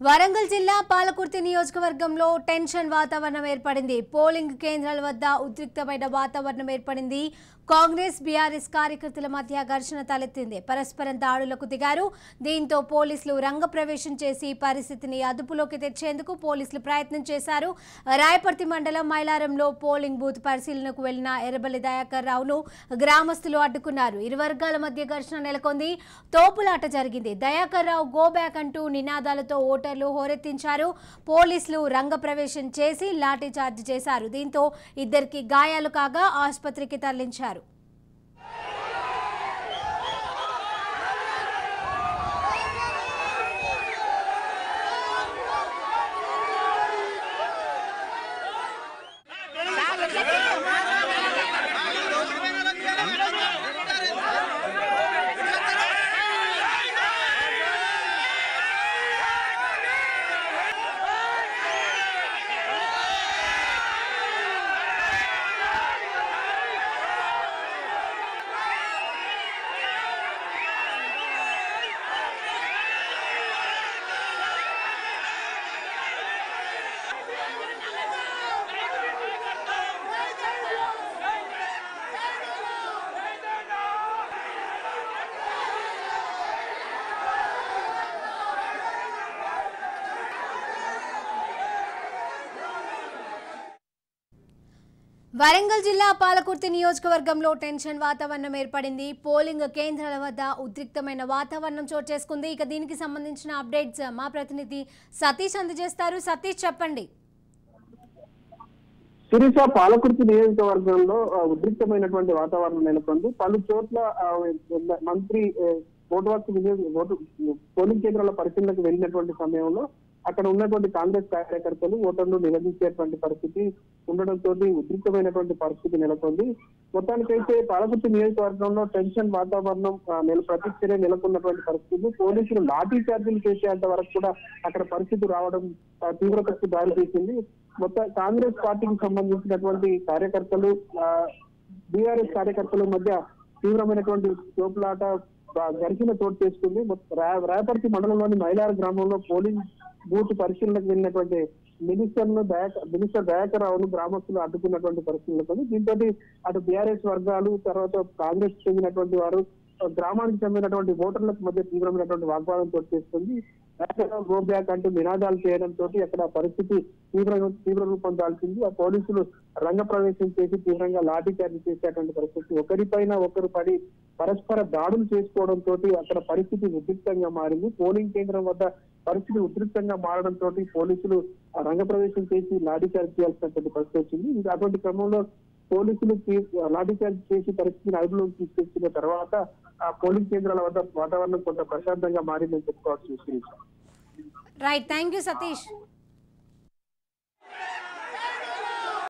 వరంగల్ జిల్లా పాలకుర్తి నియోజకవర్గంలో టెన్షన్ వాతావరణం ఏర్పడింది. పోలింగ్ కేంద్రాల వద్ద ఉద్రిక్తమైన వాతావరణం ఏర్పడింది. కాంగ్రెస్ బీఆర్ఎస్ కార్యకర్తల మధ్య ఘర్షణ తలెత్తింది. పరస్పరం దాడులకు దిగారు. దీంతో పోలీసులు రంగప్రవేశం చేసి పరిస్థితిని అదుపులోకి తెచ్చేందుకు పోలీసులు ప్రయత్నం చేశారు. రాయపర్తి మండలం మైలారంలో పోలింగ్ బూత్ పరిశీలనకు వెళ్లిన ఎర్రబెల్లి దయాకర్ రావును గ్రామస్తులు అడ్డుకున్నారు. ఇరు వర్గాల మధ్య ఘర్షణ నెలకొంది. తోపులాట జరిగింది. దయాకర్ రావు గో బ్యాక్ అంటూ నినాదాలతో ఓటర్లు హోరెత్తించారు. పోలీసులు రంగప్రవేశం చేసి లాఠీ చార్జ్ చేశారు. దీంతో ఇద్దరికి గాయాలు కాగా ఆసుపత్రికి తరలించారు. వరంగల్ జిల్లా పాలకుర్తి నియోజకవర్గంలో టెన్షన్ వాతావరణం ఏర్పడింది. పోలింగ్ కేంద్రాల వద్ద ఉద్రిక్తమైన వాతావరణం చోటు చేసుకుంది. ఇక దీనికి సంబంధించిన అప్డేట్స్ మా ప్రతినిధి సతీష్ అందజేస్తారు. సతీష్, చెప్పండి. శిరీష, పాలకుర్తి నియోజకవర్గంలో ఉద్రిక్తమైనటువంటి వాతావరణం నెలకొంది. పలు చోట్ల మంత్రి పోలింగ్ కేంద్రాల పరిశీలనకు వెళ్ళినటువంటి సమయంలో అక్కడ ఉన్నటువంటి కాంగ్రెస్ కార్యకర్తలు ఓటర్లు నిలదీసేటువంటి పరిస్థితి ఉండడంతో ఉద్రిక్తమైనటువంటి పరిస్థితి నెలకొంది. మొత్తానికైతే పాలకుర్తి నియోజకవర్గంలో టెన్షన్ వాతావరణం ప్రతిచర్య నెలకొన్నటువంటి పరిస్థితి. పోలీసులు లాఠీ చార్జీలు చేసేంత వరకు కూడా అక్కడ పరిస్థితి రావడం తీవ్రతకు దారితీసింది. మొత్తం కాంగ్రెస్ పార్టీకి సంబంధించినటువంటి కార్యకర్తలు బీఆర్ఎస్ కార్యకర్తల మధ్య తీవ్రమైనటువంటి తోపులాట ఘర్షణ చోటు చేసుకుంది. రాయపర్తి మండలంలోని మైలార గ్రామంలో పోలింగ్ బూత్ పరిశీలనకు వెళ్ళినటువంటి మినిస్టర్ దయాకర్ రావును గ్రామస్తులు అడ్డుకున్నటువంటి పరిస్థితులు. దీంతో అటు బీఆర్ఎస్ వర్గాలు, తర్వాత కాంగ్రెస్ చెందినటువంటి వారు, గ్రామానికి చెందినటువంటి ఓటర్లకు మధ్య తీవ్రమైనటువంటి వాగ్వాదం చోటు చేసుకుంది. గో బ్యాక్ అంటూ నినాదాలు చేయడంతో అక్కడ పరిస్థితి తీవ్ర రూపం దాల్చింది. ఆ పోలీసులు రంగప్రవేశం చేసి తీవ్రంగా లాఠీ చార్జ్ చేసేటువంటి పరిస్థితి. ఒకరిపైన ఒకరు పడి పరస్పర దాడులు చేసుకోవడంతో అక్కడ పరిస్థితి ఉద్రిక్తంగా మారింది. పోలింగ్ కేంద్రం వద్ద పరిస్థితి ఉద్రిక్తంగా మారడంతో పోలీసులు రంగప్రవేశం చేసి లాఠీ చార్జ్ చేయాల్సినటువంటి పరిస్థితి వచ్చింది. అటువంటి క్రమంలో పోలీసులు లాఠీ చార్జ్ చేసి పరిస్థితిని అదుపులోకి తీసుకొచ్చిన తర్వాత ఆ పోలింగ్ కేంద్రాల వద్ద వాతావరణం కొంత ప్రశాంతంగా మారిందని చెప్పుకోవచ్చు. Right, thank you Satish.